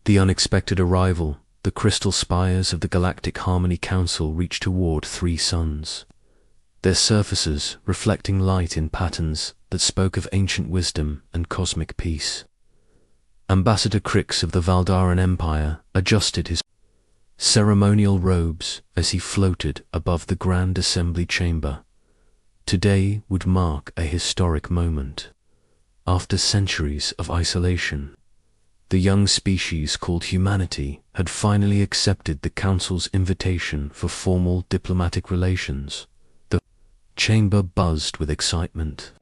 The unexpected arrival, the crystal spires of the Galactic Harmony Council reached toward 3 suns, their surfaces reflecting light in patterns that spoke of ancient wisdom and cosmic peace. Ambassador Crix of the Valdaran Empire adjusted his ceremonial robes as he floated above the Grand Assembly Chamber. Today would mark a historic moment. After centuries of isolation, the young species called humanity had finally accepted the Council's invitation for formal diplomatic relations. The chamber buzzed with excitement.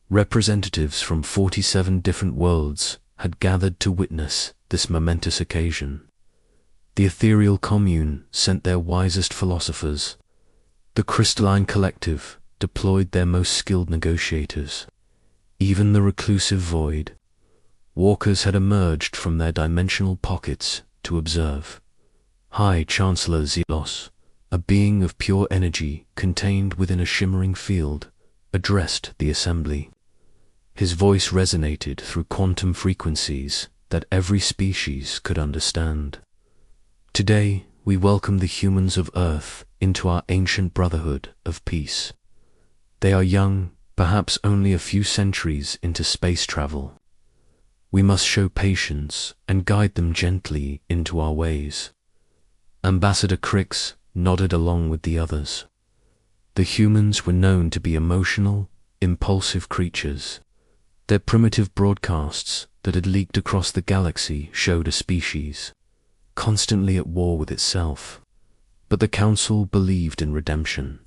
Representatives from 47 different worlds had gathered to witness this momentous occasion. The ethereal commune sent their wisest philosophers. The crystalline collective deployed their most skilled negotiators. Even the reclusive void walkers had emerged from their dimensional pockets to observe. High Chancellor Zelos, a being of pure energy contained within a shimmering field, addressed the assembly. His voice resonated through quantum frequencies that every species could understand. Today, we welcome the humans of Earth into our ancient brotherhood of peace. They are young, perhaps only a few centuries into space travel. We must show patience and guide them gently into our ways. Ambassador Crix nodded along with the others. The humans were known to be emotional, impulsive creatures. Their primitive broadcasts that had leaked across the galaxy showed a species constantly at war with itself. But the Council believed in redemption.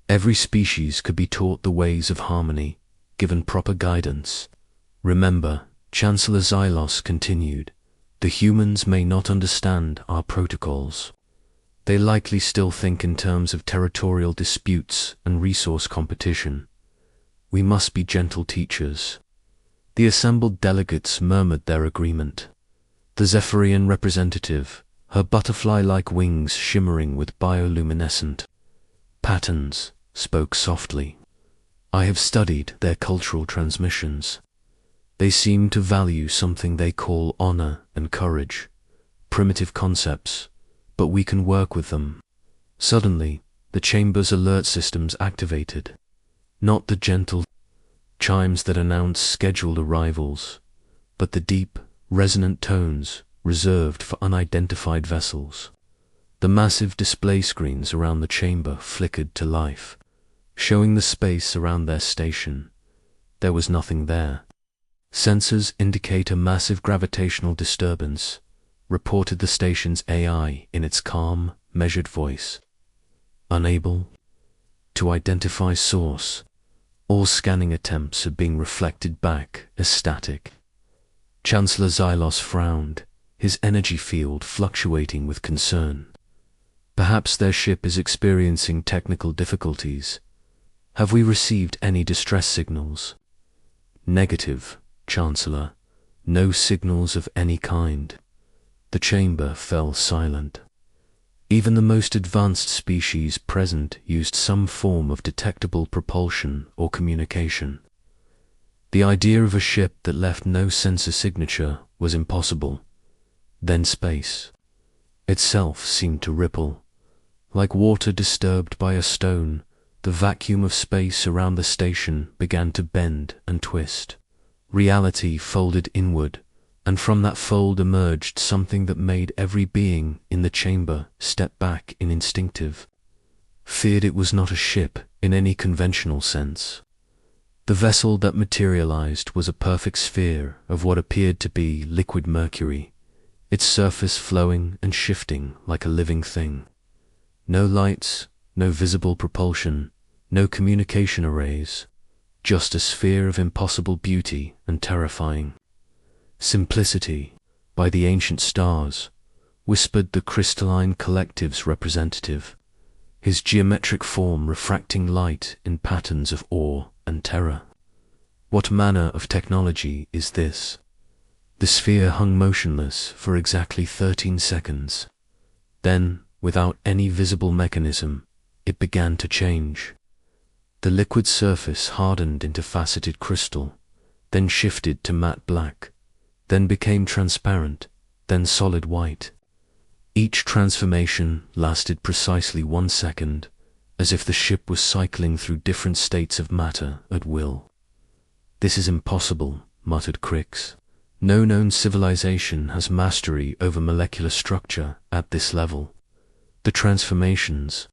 Every species could be taught the ways of harmony, given proper guidance. Remember, Chancellor Xylos continued, the humans may not understand our protocols. They likely still think in terms of territorial disputes and resource competition. We must be gentle teachers. The assembled delegates murmured their agreement. The Zephyrian representative, her butterfly-like wings shimmering with bioluminescent patterns, spoke softly. I have studied their cultural transmissions. They seem to value something they call honor and courage, primitive concepts, but we can work with them. Suddenly, the chamber's alert systems activated, not the gentle chimes that announce scheduled arrivals, but the deep, resonant tones reserved for unidentified vessels. The massive display screens around the chamber flickered to life, showing the space around their station. There was nothing there. Sensors indicate a massive gravitational disturbance, reported the station's AI in its calm, measured voice. Unable to identify source, all scanning attempts are being reflected back as static. Chancellor Xylos frowned, his energy field fluctuating with concern. Perhaps their ship is experiencing technical difficulties. Have we received any distress signals? Negative, Chancellor. No signals of any kind. The chamber fell silent. Even the most advanced species present used some form of detectable propulsion or communication. The idea of a ship that left no sensor signature was impossible. Then space itself seemed to ripple. Like water disturbed by a stone, the vacuum of space around the station began to bend and twist. Reality folded inward, and from that fold emerged something that made every being in the chamber step back in instinctive feared. It was not a ship in any conventional sense. The vessel that materialized was a perfect sphere of what appeared to be liquid mercury, its surface flowing and shifting like a living thing. No lights, no visible propulsion, no communication arrays, just a sphere of impossible beauty and terrifying simplicity. By the ancient stars, whispered the crystalline collective's representative, his geometric form refracting light in patterns of awe and terror. What manner of technology is this? The sphere hung motionless for exactly 13 seconds. Then, without any visible mechanism, it began to change. The liquid surface hardened into faceted crystal, then shifted to matte black, then became transparent, then solid white. Each transformation lasted precisely 1 second, as if the ship was cycling through different states of matter at will. "This is impossible," muttered Crix. "No known civilization has mastery over molecular structure at this level." The transformations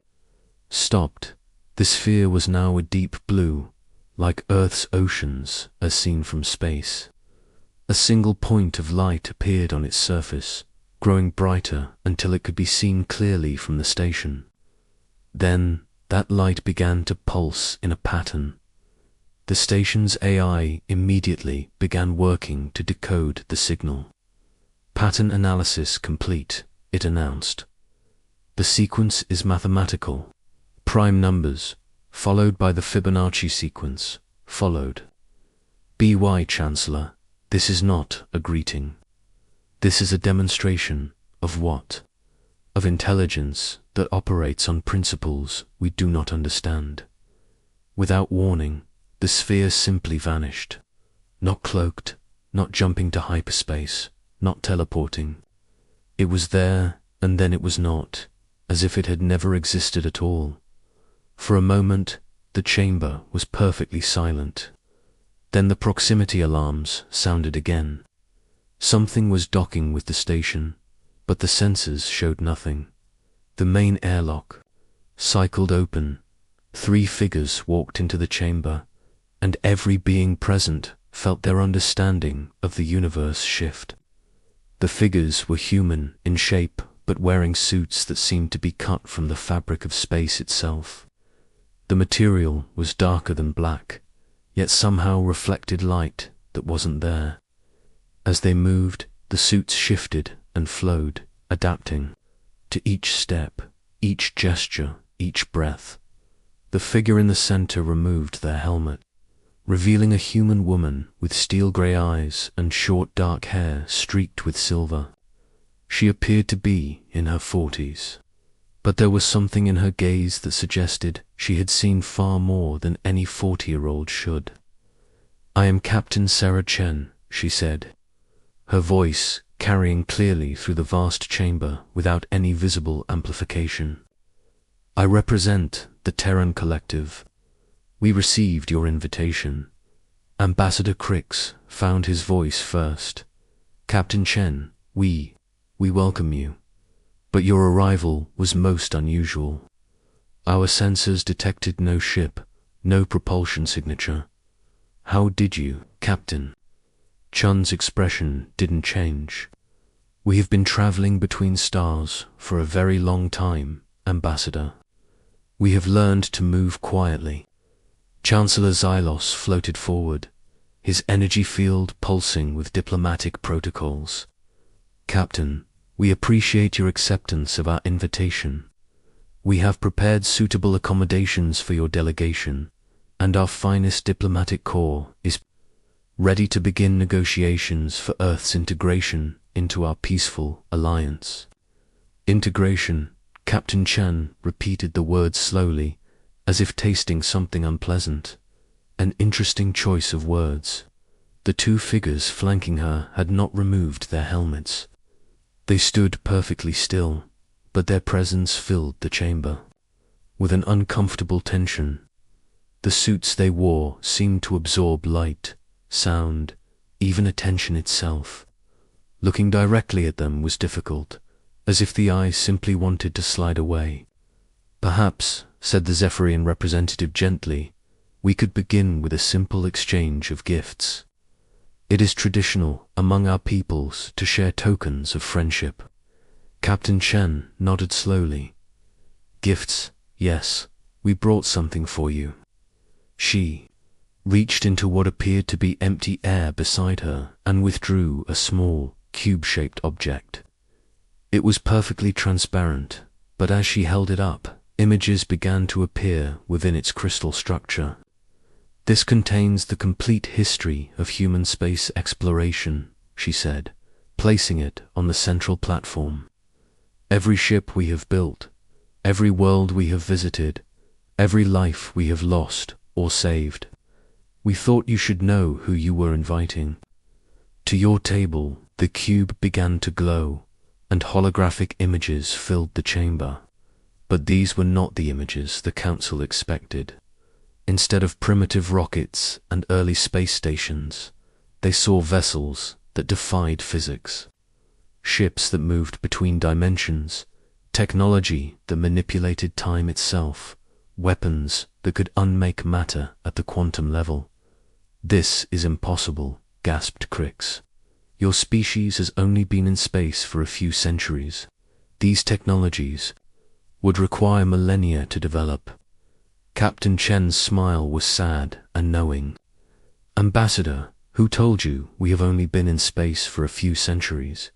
stopped. The sphere was now a deep blue, like Earth's oceans as seen from space. A single point of light appeared on its surface, growing brighter until it could be seen clearly from the station. Then that light began to pulse in a pattern. The station's AI immediately began working to decode the signal. "Pattern analysis complete," it announced. "The sequence is mathematical. Prime numbers, followed by the Fibonacci sequence, followed. BY Chancellor, this is not a greeting. This is a demonstration of what? Of intelligence that operates on principles we do not understand." Without warning, the sphere simply vanished. Not cloaked, not jumping to hyperspace, not teleporting. It was there, and then it was not, as if it had never existed at all. For a moment, the chamber was perfectly silent. Then the proximity alarms sounded again. Something was docking with the station, but the sensors showed nothing. The main airlock cycled open. 3 figures walked into the chamber, and every being present felt their understanding of the universe shift. The figures were human in shape, but wearing suits that seemed to be cut from the fabric of space itself. The material was darker than black, yet somehow reflected light that wasn't there. As they moved, the suits shifted and flowed, adapting to each step, each gesture, each breath. The figure in the center removed their helmet, revealing a human woman with steel-gray eyes and short dark hair streaked with silver. She appeared to be in her 40s, but there was something in her gaze that suggested she had seen far more than any 40-year-old should. "I am Captain Sarah Chen," she said, her voice carrying clearly through the vast chamber without any visible amplification. "I represent the Terran Collective. We received your invitation." Ambassador Crix found his voice first. "Captain Chen, we welcome you. But your arrival was most unusual. Our sensors detected no ship, no propulsion signature. How did you, Captain?" Chun's expression didn't change. "We have been traveling between stars for a very long time, Ambassador. We have learned to move quietly." Chancellor Xylos floated forward, his energy field pulsing with diplomatic protocols. "Captain, we appreciate your acceptance of our invitation. We have prepared suitable accommodations for your delegation, and our finest diplomatic corps is ready to begin negotiations for Earth's integration into our peaceful alliance." "Integration," Captain Chen repeated the word slowly, as if tasting something unpleasant. An interesting choice of words. The 2 figures flanking her had not removed their helmets. They stood perfectly still, but their presence filled the chamber with an uncomfortable tension. The suits they wore seemed to absorb light, sound, even attention itself. Looking directly at them was difficult, as if the eye simply wanted to slide away. "Perhaps," said the Zephyrian representative gently, "we could begin with a simple exchange of gifts. It is traditional among our peoples to share tokens of friendship." Captain Chen nodded slowly. "Gifts, yes, we brought something for you." She reached into what appeared to be empty air beside her and withdrew a small, cube-shaped object. It was perfectly transparent, but as she held it up, images began to appear within its crystal structure. "This contains the complete history of human space exploration," she said, placing it on the central platform. "Every ship we have built, every world we have visited, every life we have lost or saved. We thought you should know who you were inviting. To your table, The cube began to glow, and holographic images filled the chamber. But these were not the images the Council expected. Instead of primitive rockets and early space stations, they saw vessels that defied physics. Ships that moved between dimensions, technology that manipulated time itself, weapons that could unmake matter at the quantum level. "This is impossible," gasped Crix. "Your species has only been in space for a few centuries. These technologies would require millennia to develop." Captain Chen's smile was sad and knowing. "Ambassador, who told you we have only been in space for a few centuries?"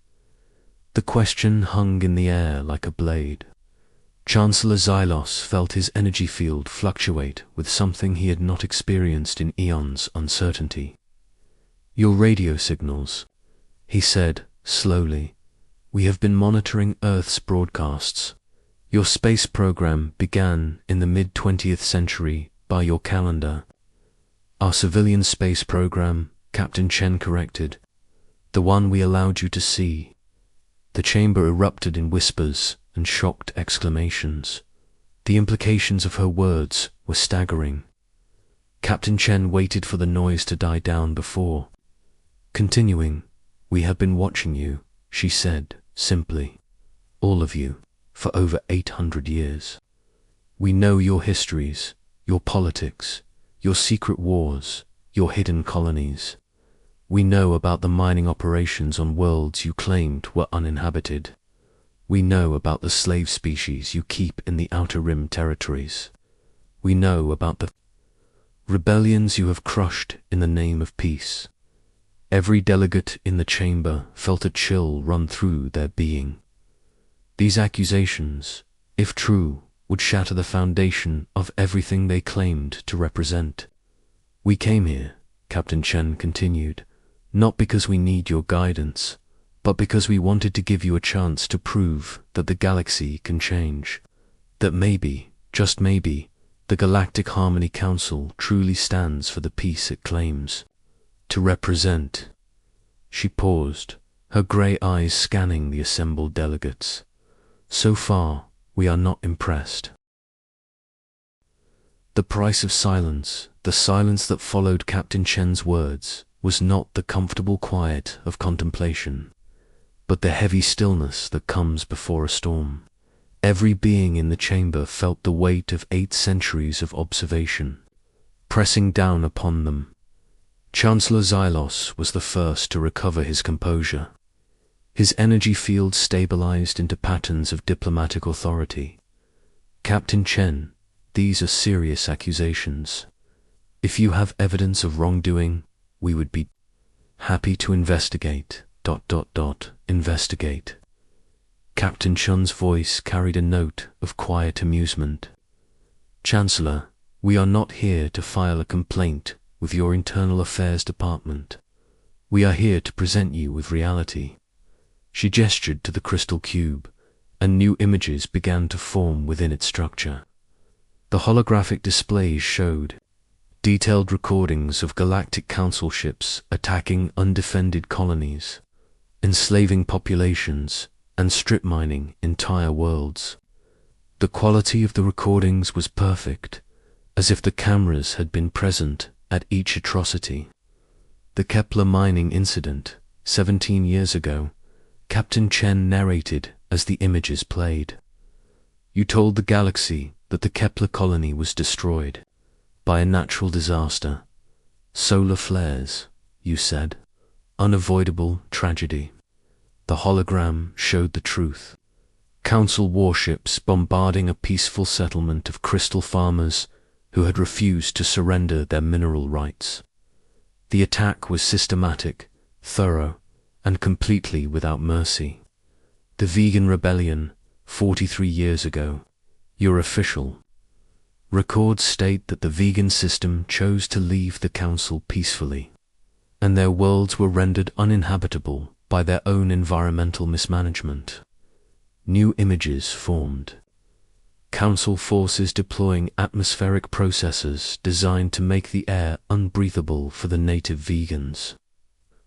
The question hung in the air like a blade. Chancellor Xylos felt his energy field fluctuate with something he had not experienced in eons' uncertainty. "Your radio signals," he said slowly. "We have been monitoring Earth's broadcasts. Your space program began in the mid-20th century by your calendar." "Our civilian space program," Captain Chen corrected. "The one we allowed you to see." The chamber erupted in whispers and shocked exclamations. The implications of her words were staggering. Captain Chen waited for the noise to die down before continuing. "We have been watching you," she said simply. "All of you, for over 800 years. We know your histories, your politics, your secret wars, your hidden colonies. We know about the mining operations on worlds you claimed were uninhabited. We know about the slave species you keep in the Outer Rim territories. We know about the rebellions you have crushed in the name of peace." Every delegate in the chamber felt a chill run through their being. These accusations, if true, would shatter the foundation of everything they claimed to represent. "We came here," Captain Chen continued, "not because we need your guidance, but because we wanted to give you a chance to prove that the galaxy can change. That maybe, just maybe, the Galactic Harmony Council truly stands for the peace it claims to represent." She paused, her grey eyes scanning the assembled delegates. "So far, we are not impressed." The price of silence, the silence that followed Captain Chen's words, was not the comfortable quiet of contemplation, but the heavy stillness that comes before a storm. Every being in the chamber felt the weight of 8 centuries of observation pressing down upon them. Chancellor Xylos was the first to recover his composure. His energy field stabilized into patterns of diplomatic authority. "Captain Chen, these are serious accusations. If you have evidence of wrongdoing, we would be happy to investigate. ... Investigate." Captain Chen's voice carried a note of quiet amusement. "Chancellor, we are not here to file a complaint with your Internal Affairs Department. We are here to present you with reality." She gestured to the crystal cube, and new images began to form within its structure. The holographic displays showed detailed recordings of Galactic Council ships attacking undefended colonies, enslaving populations, and strip mining entire worlds. The quality of the recordings was perfect, as if the cameras had been present at each atrocity. The Kepler mining incident, 17 years ago, Captain Chen narrated as the images played. "You told the galaxy that the Kepler colony was destroyed by a natural disaster. Solar flares, you said. Unavoidable tragedy." The hologram showed the truth. Council warships bombarding a peaceful settlement of crystal farmers who had refused to surrender their mineral rights. The attack was systematic, thorough, and completely without mercy. The vegan rebellion, 43 years ago, your official records state that the vegan system chose to leave the council peacefully, and their worlds were rendered uninhabitable by their own environmental mismanagement. New images formed. Council forces deploying atmospheric processors designed to make the air unbreathable for the native vegans.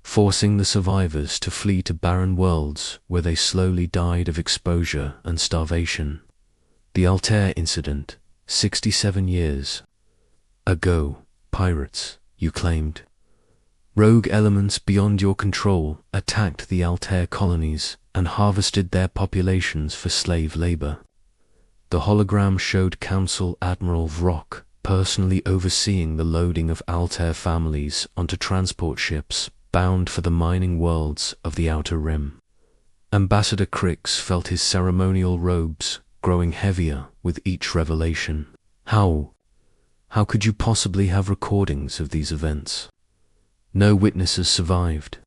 forcing the survivors to flee to barren worlds where they slowly died of exposure and starvation. The Altair incident, 67 years ago. Pirates, you claimed. Rogue elements beyond your control attacked the Altair colonies and harvested their populations for slave labor. The hologram showed Council Admiral Vrock personally overseeing the loading of Altair families onto transport ships bound for the mining worlds of the Outer Rim. Ambassador Crix felt his ceremonial robes growing heavier with each revelation. How could you possibly have recordings of these events? No witnesses survived.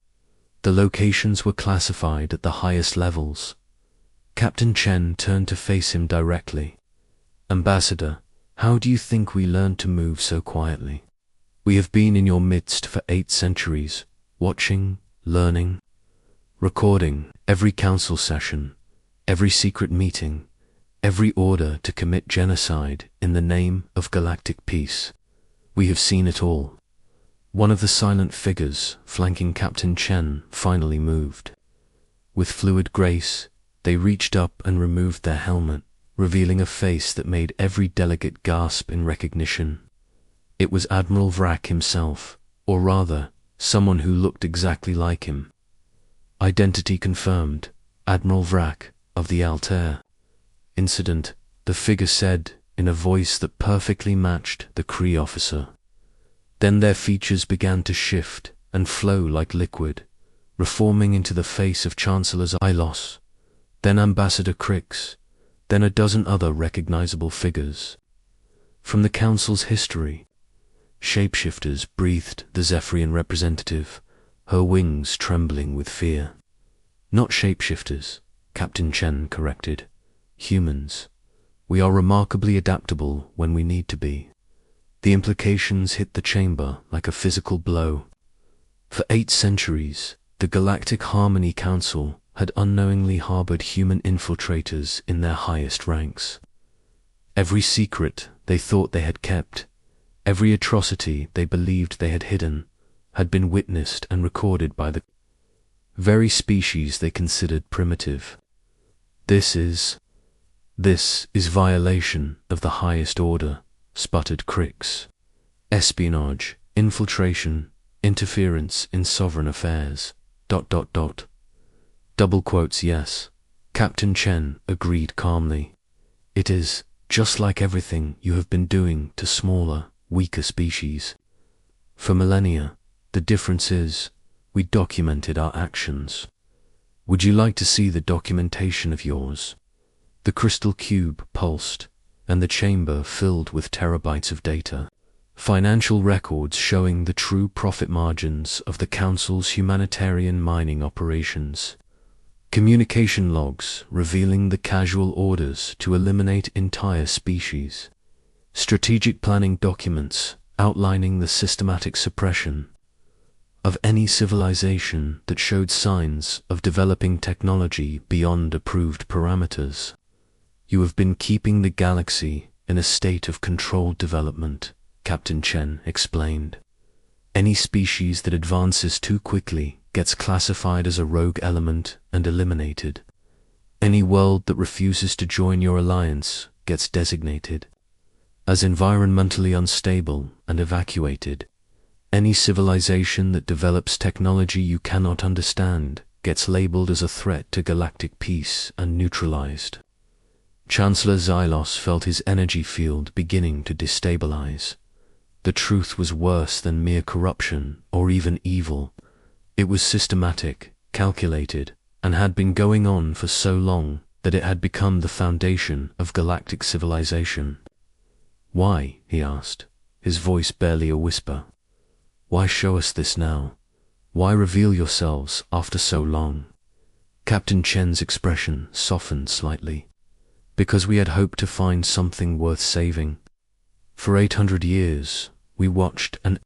The locations were classified at the highest levels. Captain Chen turned to face him directly. Ambassador, how do you think we learned to move so quietly? We have been in your midst for 8 centuries, watching, learning, recording every council session, every secret meeting, every order to commit genocide in the name of galactic peace. We have seen it all. One of the silent figures flanking Captain Chen finally moved. With fluid grace, they reached up and removed their helmet, revealing a face that made every delegate gasp in recognition. It was Admiral Vrack himself, or rather, someone who looked exactly like him. Identity confirmed, Admiral Vrack of the Altair. Incident, the figure said in a voice that perfectly matched the Kree officer. Then their features began to shift and flow like liquid, reforming into the face of Chancellor Zylos, then Ambassador Crix, then a dozen other recognizable figures. From the Council's history, shapeshifters breathed the Zephyrian representative, her wings trembling with fear. Not shapeshifters, Captain Chen corrected. Humans. We are remarkably adaptable when we need to be. The implications hit the chamber like a physical blow. For 8 centuries, the Galactic Harmony Council had unknowingly harbored human infiltrators in their highest ranks. Every secret they thought they had kept, every atrocity they believed they had hidden, had been witnessed and recorded by the very species they considered primitive. This is violation of the highest order, sputtered Crix. Espionage, infiltration, interference in sovereign affairs. ... Double quotes, yes. Captain Chen agreed calmly. It is just like everything you have been doing to smaller, weaker species. For millennia, the difference is, we documented our actions. Would you like to see the documentation of yours? The crystal cube pulsed, and the chamber filled with terabytes of data. Financial records showing the true profit margins of the Council's humanitarian mining operations. Communication logs revealing the casual orders to eliminate entire species. Strategic planning documents outlining the systematic suppression of any civilization that showed signs of developing technology beyond approved parameters. You have been keeping the galaxy in a state of controlled development, Captain Chen explained. Any species that advances too quickly gets classified as a rogue element and eliminated. Any world that refuses to join your alliance gets designated as environmentally unstable and evacuated. Any civilization that develops technology you cannot understand gets labeled as a threat to galactic peace and neutralized. Chancellor Zylos felt his energy field beginning to destabilize. The truth was worse than mere corruption or even evil. It was systematic, calculated, and had been going on for so long that it had become the foundation of galactic civilization. Why? He asked, his voice barely a whisper. Why show us this now? Why reveal yourselves after so long? Captain Chen's expression softened slightly. Because we had hoped to find something worth saving. For 800 years, we watched and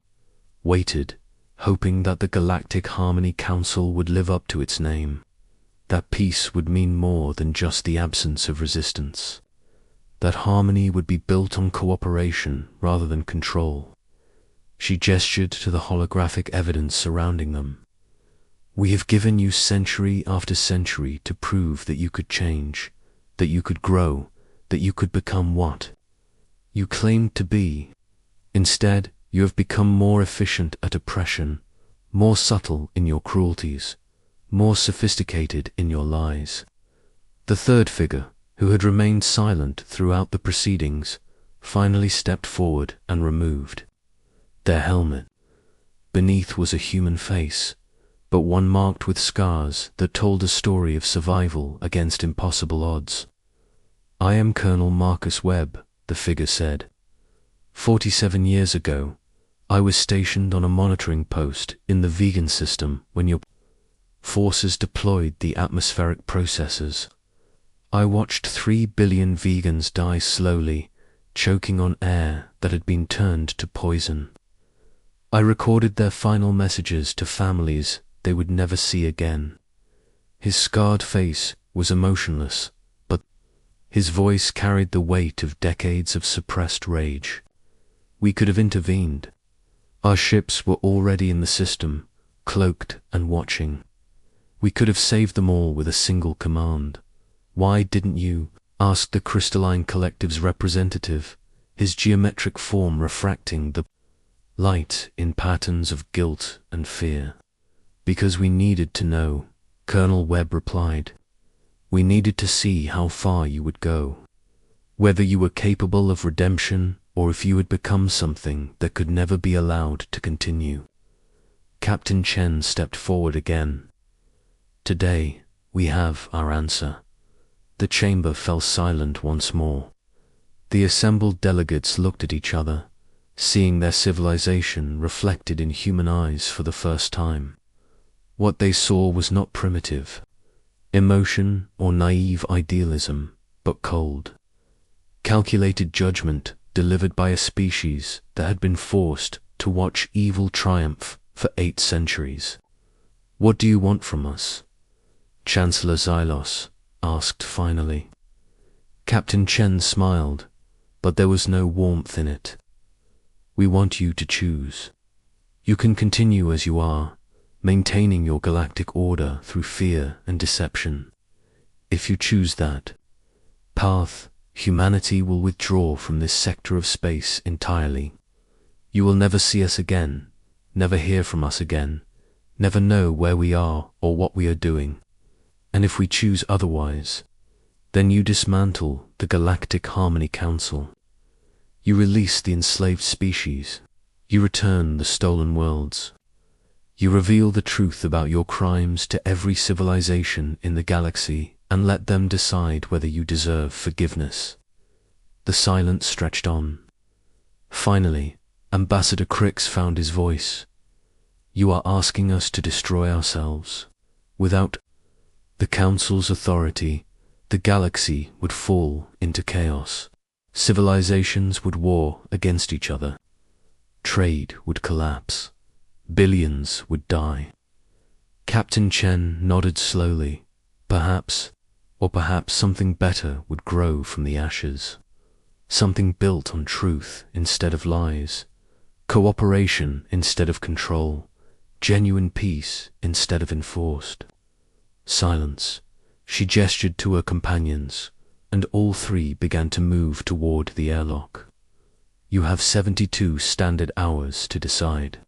waited, hoping that the Galactic Harmony Council would live up to its name. That peace would mean more than just the absence of resistance. That harmony would be built on cooperation rather than control. She gestured to the holographic evidence surrounding them. We have given you century after century to prove that you could change, that you could grow, that you could become what you claimed to be. Instead, you have become more efficient at oppression, more subtle in your cruelties, more sophisticated in your lies. The third figure, who had remained silent throughout the proceedings, finally stepped forward and removed their helmet. Beneath was a human face, but one marked with scars that told a story of survival against impossible odds. "I am Colonel Marcus Webb," the figure said. 47 years ago, I was stationed on a monitoring post in the vegan system when your forces deployed the atmospheric processors. I watched 3 billion vegans die slowly, choking on air that had been turned to poison. I recorded their final messages to families they would never see again. His scarred face was emotionless, but his voice carried the weight of decades of suppressed rage. We could have intervened. Our ships were already in the system, cloaked and watching. We could have saved them all with a single command. "Why didn't you?" asked the Crystalline Collective's representative, his geometric form refracting the light in patterns of guilt and fear. "Because we needed to know," Colonel Webb replied. "We needed to see how far you would go, whether you were capable of redemption or if you had become something that could never be allowed to continue." Captain Chen stepped forward again. "Today, we have our answer." The chamber fell silent once more. The assembled delegates looked at each other, seeing their civilization reflected in human eyes for the first time. What they saw was not primitive emotion or naive idealism, but cold, calculated judgment delivered by a species that had been forced to watch evil triumph for 8 centuries. "What do you want from us?" Chancellor Xylos asked finally. Captain Chen smiled, but there was no warmth in it. "We want you to choose. You can continue as you are, maintaining your galactic order through fear and deception. If you choose that path, humanity will withdraw from this sector of space entirely. You will never see us again, never hear from us again, never know where we are or what we are doing. And if we choose otherwise, then you dismantle the Galactic Harmony Council. You release the enslaved species. You return the stolen worlds. You reveal the truth about your crimes to every civilization in the galaxy and let them decide whether you deserve forgiveness." The silence stretched on. Finally, Ambassador Crix found his voice. "You are asking us to destroy ourselves. Without the Council's authority, the galaxy would fall into chaos. Civilizations would war against each other. Trade would collapse. Billions would die." Captain Chen nodded slowly. Perhaps, or perhaps something better would grow from the ashes. Something built on truth instead of lies, cooperation instead of control, genuine peace instead of enforced. Silence. She gestured to her companions, and all 3 began to move toward the airlock. "You have 72 standard hours to decide.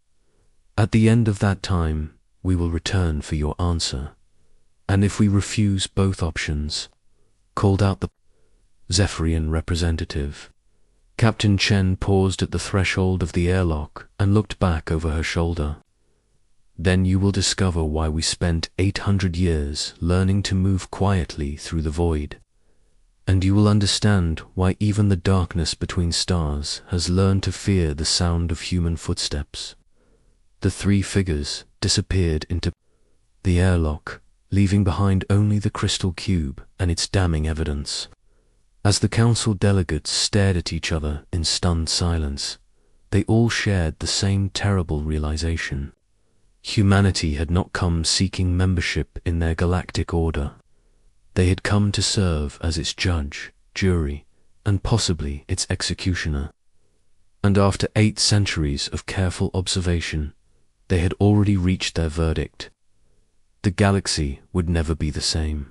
At the end of that time, we will return for your answer. And if we refuse both options," called out the Zephyrian representative. Captain Chen paused at the threshold of the airlock and looked back over her shoulder. "Then you will discover why we spent 800 years learning to move quietly through the void. And you will understand why even the darkness between stars has learned to fear the sound of human footsteps." The 3 figures disappeared into the airlock, leaving behind only the crystal cube and its damning evidence. As the council delegates stared at each other in stunned silence, they all shared the same terrible realization. Humanity had not come seeking membership in their galactic order. They had come to serve as its judge, jury, and possibly its executioner. And after 8 centuries of careful observation, they had already reached their verdict. the galaxy would never be the same.